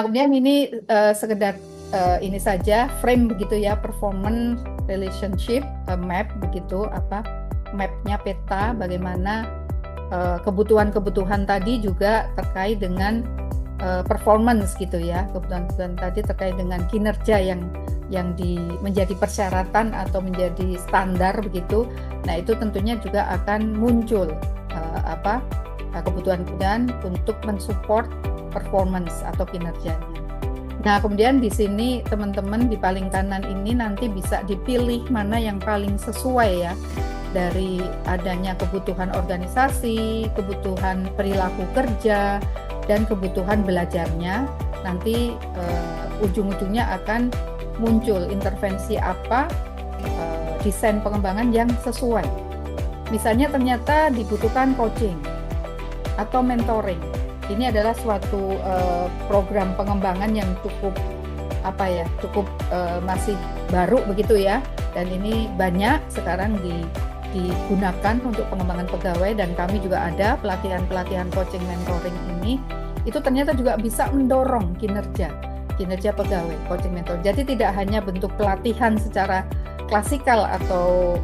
Nah, kemudian ini sekedar ini saja frame begitu ya, performance relationship map begitu, mapnya peta bagaimana kebutuhan-kebutuhan tadi juga terkait dengan performance gitu ya, kebutuhan tadi terkait dengan kinerja yang menjadi persyaratan atau menjadi standar begitu. Nah, itu tentunya juga akan muncul kebutuhan-kebutuhan untuk mensupport performance atau kinerjanya. Nah, kemudian di sini teman-teman di paling kanan ini nanti bisa dipilih mana yang paling sesuai ya, dari adanya kebutuhan organisasi, kebutuhan perilaku kerja, dan kebutuhan belajarnya. Nanti ujung-ujungnya akan muncul intervensi apa, desain pengembangan yang sesuai. Misalnya ternyata dibutuhkan coaching atau mentoring. Ini adalah suatu program pengembangan yang cukup masih baru begitu ya, dan ini banyak sekarang digunakan untuk pengembangan pegawai, dan kami juga ada pelatihan coaching mentoring ini. Itu ternyata juga bisa mendorong kinerja pegawai, coaching mentor. Jadi tidak hanya bentuk pelatihan secara klasikal atau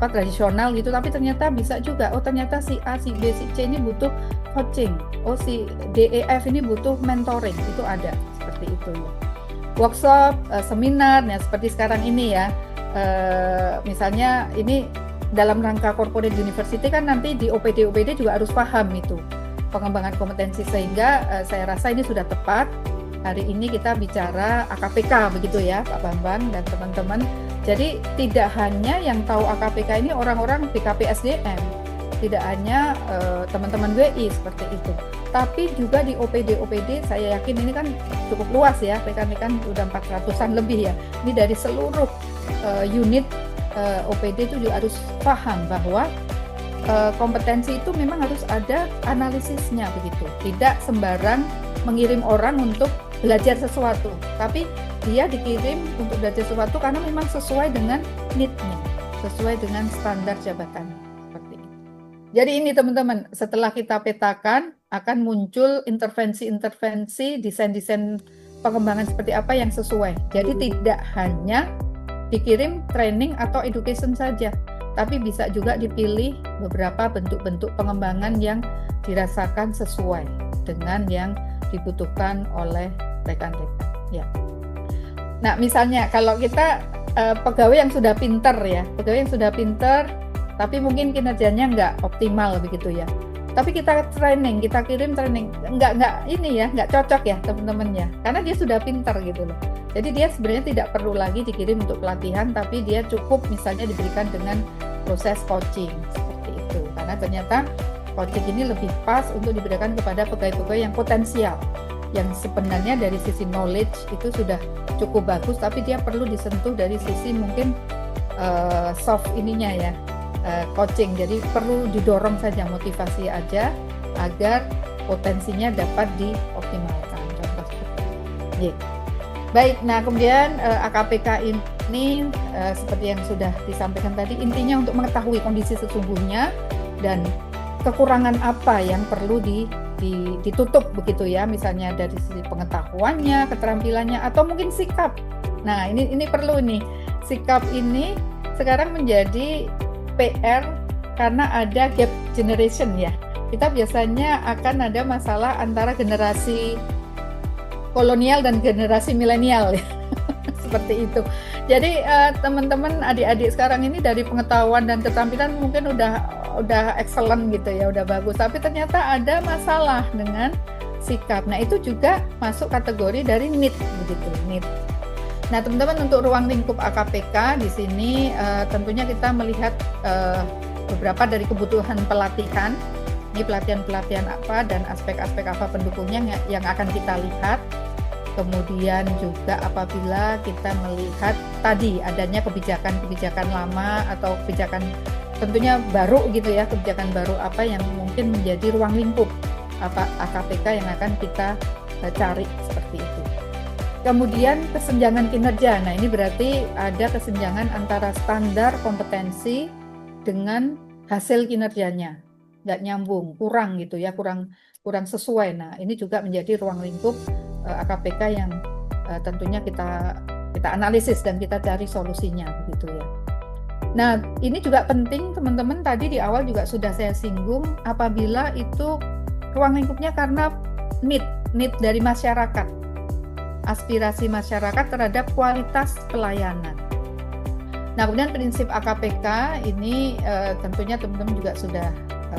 tradisional gitu, tapi ternyata bisa juga, ternyata si A, si B, si C ini butuh coaching, si D, E, F ini butuh mentoring, itu ada seperti itu ya. Workshop, seminar, nah seperti sekarang ini ya, misalnya ini dalam rangka corporate university kan, nanti di OPD juga harus paham itu pengembangan kompetensi, sehingga saya rasa ini sudah tepat. Hari ini kita bicara AKPK begitu ya Pak Bambang dan teman-teman. Jadi tidak hanya yang tahu AKPK ini orang-orang BKPSDM, tidak hanya teman-teman WI seperti itu, tapi juga di OPD saya yakin ini kan cukup luas ya, rekan-rekan udah 400-an lebih ya. Ini dari seluruh unit OPD itu juga harus paham bahwa kompetensi itu memang harus ada analisisnya begitu. Tidak sembarang mengirim orang untuk belajar sesuatu, tapi dia dikirim untuk belajar sesuatu karena memang sesuai dengan need-nya, sesuai dengan standar jabatan seperti itu. Jadi ini teman-teman, setelah kita petakan akan muncul intervensi-intervensi, desain-desain pengembangan seperti apa yang sesuai. Jadi tidak hanya dikirim training atau education saja, tapi bisa juga dipilih beberapa bentuk-bentuk pengembangan yang dirasakan sesuai dengan yang dibutuhkan oleh rekan-rekan ya. Nah, misalnya kalau kita pegawai yang sudah pinter ya, tapi mungkin kinerjanya nggak optimal begitu ya, tapi kita kirim training, nggak cocok ya teman-teman ya, karena dia sudah pinter gitu loh. Jadi dia sebenarnya tidak perlu lagi dikirim untuk pelatihan, tapi dia cukup misalnya diberikan dengan proses coaching seperti itu, karena ternyata coaching ini lebih pas untuk diberikan kepada pegawai-pegawai yang potensial, yang sebenarnya dari sisi knowledge itu sudah cukup bagus, tapi dia perlu disentuh dari sisi mungkin soft ininya ya, coaching. Jadi perlu didorong saja, motivasi aja agar potensinya dapat dioptimalkan. Contoh seperti itu. Baik, nah kemudian AKPK ini seperti yang sudah disampaikan tadi, intinya untuk mengetahui kondisi sesungguhnya dan kekurangan apa yang perlu ditutup begitu ya, misalnya dari sisi pengetahuannya, keterampilannya, atau mungkin sikap. Nah, ini perlu nih. Sikap ini sekarang menjadi PR karena ada gap generation ya. Kita biasanya akan ada masalah antara generasi kolonial dan generasi milenial ya. Seperti itu. Jadi teman-teman adik-adik sekarang ini dari pengetahuan dan keterampilan mungkin udah excellent gitu ya, udah bagus, tapi ternyata ada masalah dengan sikap. Nah, itu juga masuk kategori dari need begitu, need. Nah, teman-teman, untuk ruang lingkup AKPK di sini tentunya kita melihat beberapa dari kebutuhan pelatihan. Ini pelatihan-pelatihan apa dan aspek-aspek apa pendukungnya yang akan kita lihat. Kemudian juga apabila kita melihat tadi adanya kebijakan lama atau kebijakan tentunya baru gitu ya, kebijakan baru apa yang mungkin menjadi ruang lingkup AKPK yang akan kita cari seperti itu. Kemudian kesenjangan kinerja. Nah, ini berarti ada kesenjangan antara standar kompetensi dengan hasil kinerjanya, nggak nyambung, kurang gitu ya, kurang sesuai. Nah, ini juga menjadi ruang lingkup AKPK yang tentunya kita analisis dan kita cari solusinya begitu ya. Nah, ini juga penting teman-teman, tadi di awal juga sudah saya singgung, apabila itu ruang lingkupnya karena need dari masyarakat, aspirasi masyarakat terhadap kualitas pelayanan. Nah, kemudian prinsip AKPK ini tentunya teman-teman juga sudah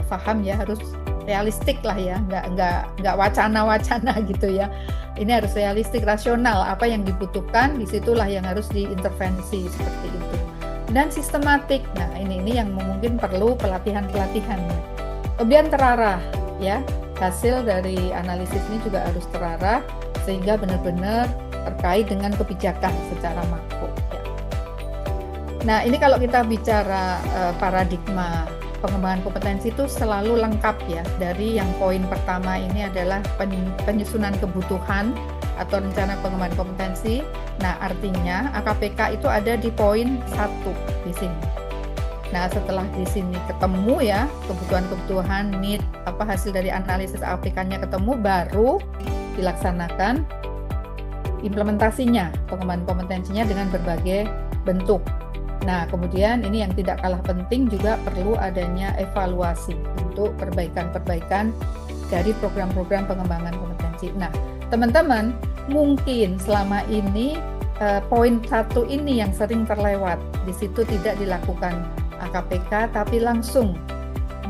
paham ya, harus realistik lah ya, nggak wacana-wacana gitu ya. Ini harus realistik, rasional, apa yang dibutuhkan, disitulah yang harus diintervensi seperti itu. Dan sistematik, nah ini yang mungkin perlu pelatihan-pelatihan. Kemudian terarah ya, hasil dari analisis ini juga harus terarah sehingga benar-benar terkait dengan kebijakan secara makro ya. Nah, ini kalau kita bicara paradigma pengembangan kompetensi itu selalu lengkap ya. Dari yang poin pertama ini adalah penyusunan kebutuhan atau rencana pengembangan kompetensi. Nah, artinya AKPK itu ada di poin 1 di sini. Nah, setelah di sini ketemu ya kebutuhan-kebutuhan, need, hasil dari analisis AKPK-nya ketemu, baru dilaksanakan implementasinya, pengembangan kompetensinya dengan berbagai bentuk. Nah, kemudian ini yang tidak kalah penting juga perlu adanya evaluasi untuk perbaikan-perbaikan dari program-program pengembangan kompetensi. Nah, teman-teman, mungkin selama ini poin 1 ini yang sering terlewat. Di situ tidak dilakukan AKPK, tapi langsung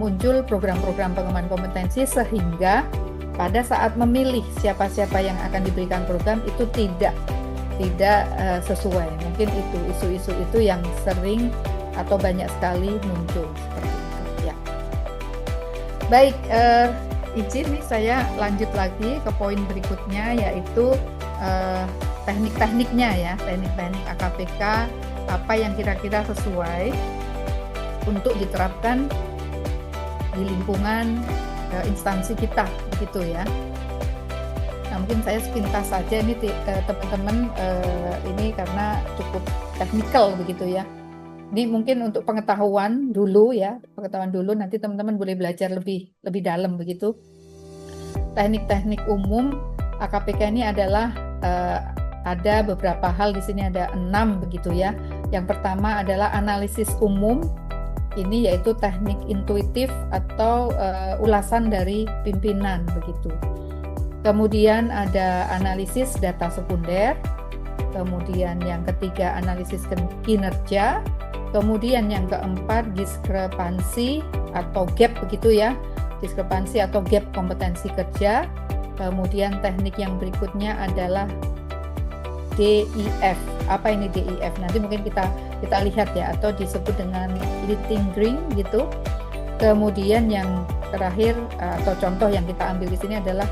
muncul program-program pengembangan kompetensi sehingga pada saat memilih siapa-siapa yang akan diberikan program itu tidak sesuai. Mungkin itu isu-isu itu yang sering atau banyak sekali muncul seperti itu ya. Baik, izin nih saya lanjut lagi ke poin berikutnya, yaitu teknik-tekniknya ya, teknik-teknik AKPK apa yang kira-kira sesuai untuk diterapkan di lingkungan instansi kita begitu ya. Nah, mungkin saya sepintas saja ini teman-teman, ini karena cukup teknikal begitu ya. Ini mungkin untuk pengetahuan dulu ya, nanti teman-teman boleh belajar lebih dalam begitu. Teknik-teknik umum AKPK ini adalah ada beberapa hal di sini, ada 6 begitu ya. Yang pertama adalah analisis umum. Ini yaitu teknik intuitif atau ulasan dari pimpinan begitu. Kemudian ada analisis data sekunder, kemudian yang ketiga analisis kinerja, kemudian yang keempat diskrepansi atau gap begitu ya, diskrepansi atau gap kompetensi kerja, kemudian teknik yang berikutnya adalah DIF. Apa ini DIF? Nanti mungkin kita lihat ya, atau disebut dengan leading green gitu. Kemudian yang terakhir atau contoh yang kita ambil di sini adalah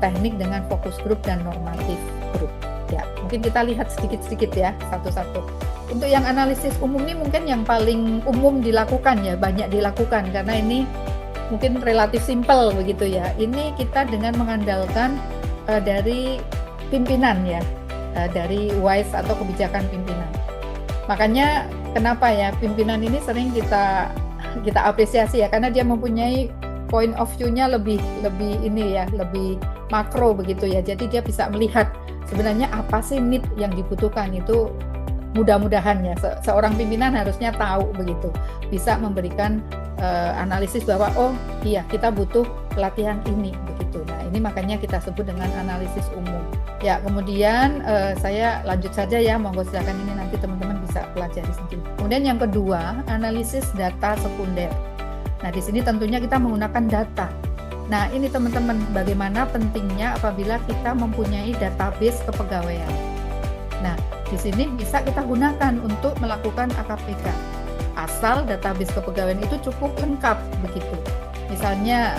teknik dengan fokus grup dan normatif grup. Ya, mungkin kita lihat sedikit-sedikit ya satu-satu. Untuk yang analisis umum ini mungkin yang paling umum dilakukan ya, banyak dilakukan karena ini mungkin relatif simpel begitu ya. Ini kita dengan mengandalkan dari pimpinan ya, dari WISE atau kebijakan pimpinan. Makanya kenapa ya pimpinan ini sering kita apresiasi ya, karena dia mempunyai point of view-nya lebih ini ya, lebih makro begitu ya. Jadi dia bisa melihat sebenarnya apa sih need yang dibutuhkan itu. Mudah-mudahan ya seorang pimpinan harusnya tahu begitu, bisa memberikan analisis bahwa oh iya kita butuh pelatihan ini begitu. Nah, ini makanya kita sebut dengan analisis umum. Ya, kemudian saya lanjut saja ya, monggo silakan, ini nanti teman-teman bisa pelajari sendiri. Kemudian yang kedua, analisis data sekunder. Nah, di sini tentunya kita menggunakan data. Nah, ini teman-teman, bagaimana pentingnya apabila kita mempunyai database kepegawaian. Nah, di sini bisa kita gunakan untuk melakukan AKPK. Asal database kepegawaian itu cukup lengkap begitu. Misalnya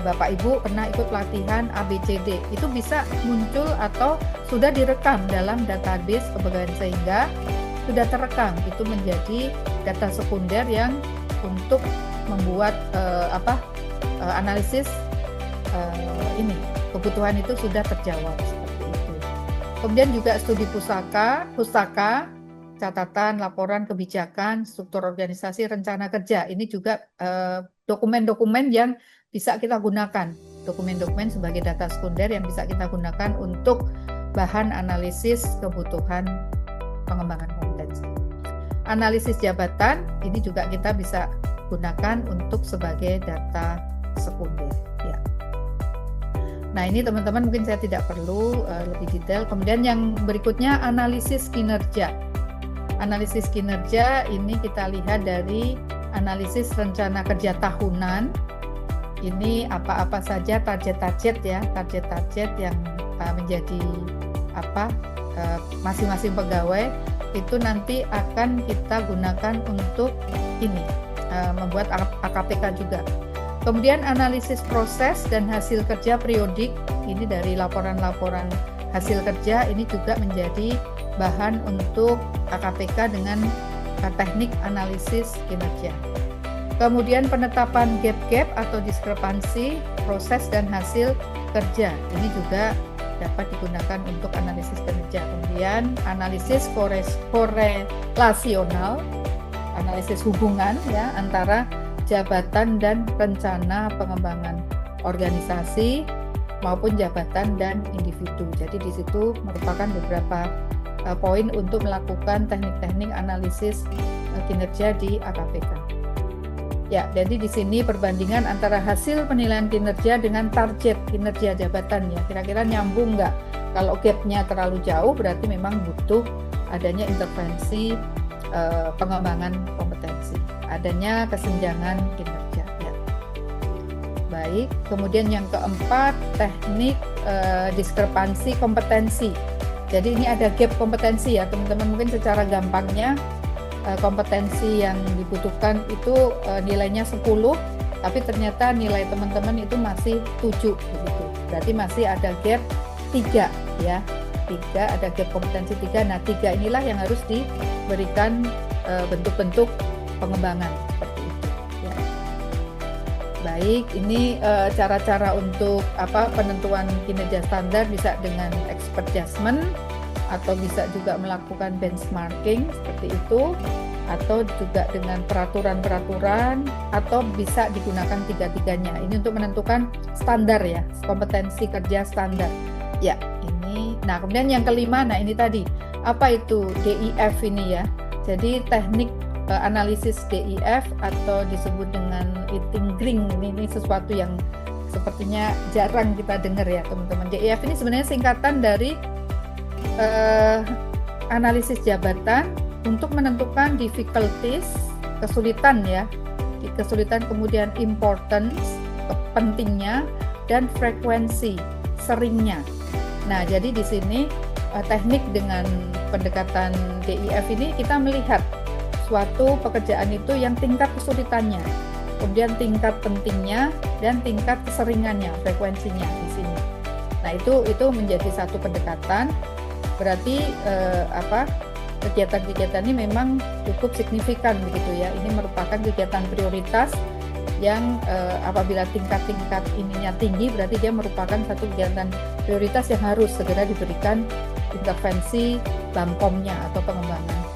Bapak Ibu pernah ikut pelatihan ABCD, itu bisa muncul atau sudah direkam dalam database kepegawaian sehingga sudah terekam. Itu menjadi data sekunder yang untuk membuat analisis ini kebutuhan itu sudah terjawab seperti itu. Kemudian juga studi pustaka, catatan, laporan, kebijakan, struktur organisasi, rencana kerja. Ini juga dokumen-dokumen yang bisa kita gunakan dokumen-dokumen sebagai data sekunder yang bisa kita gunakan untuk bahan analisis kebutuhan pengembangan kompetensi. Analisis jabatan ini juga kita bisa gunakan untuk sebagai data sekunder. Ya. Nah, ini teman-teman mungkin saya tidak perlu lebih detail. Kemudian yang berikutnya analisis kinerja. Analisis kinerja ini kita lihat dari analisis rencana kerja tahunan. Ini apa-apa saja target-target ya, target-target yang menjadi masing-masing pegawai itu nanti akan kita gunakan untuk ini membuat AKPK juga. Kemudian analisis proses dan hasil kerja periodik, ini dari laporan-laporan hasil kerja ini juga menjadi bahan untuk AKPK dengan teknik analisis kinerja. Kemudian penetapan gap-gap atau diskrepansi proses dan hasil kerja, ini juga dapat digunakan untuk analisis kinerja. Kemudian analisis korelasional, analisis hubungan ya antara jabatan dan rencana pengembangan organisasi maupun jabatan dan individu. Jadi di situ merupakan beberapa poin untuk melakukan teknik-teknik analisis kinerja di AKPK. Ya, jadi di sini perbandingan antara hasil penilaian kinerja dengan target kinerja jabatan ya. Kira-kira nyambung nggak? Kalau gap-nya terlalu jauh berarti memang butuh adanya intervensi pengembangan kompetensi, adanya kesenjangan kinerja. Ya. Baik, kemudian yang keempat teknik diskrepansi kompetensi. Jadi ini ada gap kompetensi ya teman-teman, mungkin secara gampangnya kompetensi yang dibutuhkan itu nilainya 10, tapi ternyata nilai teman-teman itu masih 7 begitu. Berarti masih ada gap 3 ya. 3 ada gap kompetensi 3. Nah, 3 inilah yang harus diberikan bentuk-bentuk pengembangan seperti itu ya. Baik, ini cara-cara untuk penentuan kinerja standar bisa dengan expert judgment atau bisa juga melakukan benchmarking seperti itu, atau juga dengan peraturan-peraturan, atau bisa digunakan tiga-tiganya. Ini untuk menentukan standar ya, kompetensi kerja standar. Ya, ini. Nah, kemudian yang kelima, nah ini tadi, apa itu DIF ini ya? Jadi teknik analisis DIF atau disebut dengan Eating-Gring, ini sesuatu yang sepertinya jarang kita dengar ya teman-teman. DIF ini sebenarnya singkatan dari analisis jabatan untuk menentukan difficulties, kesulitan ya, kesulitan, kemudian importance, pentingnya, dan frekuensi, seringnya. Nah, jadi di sini teknik dengan pendekatan DIF ini kita melihat suatu pekerjaan itu yang tingkat kesulitannya, kemudian tingkat pentingnya, dan tingkat keseringannya, frekuensinya di sini. Nah, itu menjadi satu pendekatan. Berarti kegiatan-kegiatan ini memang cukup signifikan begitu ya. Ini merupakan kegiatan prioritas yang apabila tingkat-tingkat ininya tinggi, berarti dia merupakan satu kegiatan prioritas yang harus segera diberikan intervensi BAMPOM-nya atau pengembangan